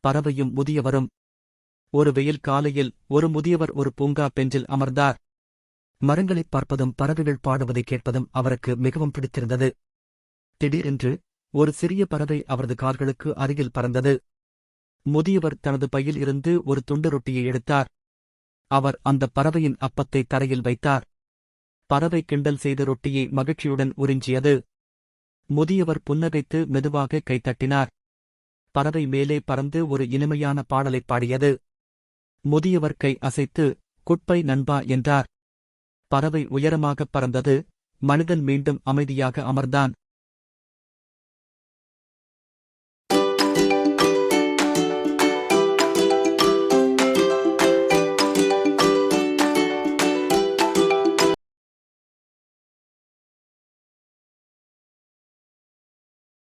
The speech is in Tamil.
பறவையும் முதியவரும். ஒரு வெயில் காலையில் ஒரு முதியவர் ஒரு பூங்கா பெஞ்சில் அமர்ந்தார். மரங்களைப் பார்ப்பதும் பறவைகள் பாடுவதைக் கேட்பதும் அவருக்கு மிகவும் பிடித்திருந்தது. திடீரென்று ஒரு சிறிய பறவை அவரது கால்களுக்கு அருகில் பறந்தது. முதியவர் தனது பையில் இருந்து ஒரு துண்டு ரொட்டியை எடுத்தார். அவர் அந்த பறவையின் அப்பத்தை தரையில் வைத்தார். பறவை கிண்டல் செய்த ரொட்டியை மகிழ்ச்சியுடன் உறிஞ்சியது. முதியவர் புன்னகைத்து மெதுவாக கைத்தட்டினார். பறவை மேலே பறந்து ஒரு இனிமையான பாடலைப் பாடியது. முதியவர் கை அசைத்து, குட்பை நண்பா என்றார். பறவை உயரமாகப் பறந்தது. மனிதன் மீண்டும் அமைதியாக அமர்ந்தான்.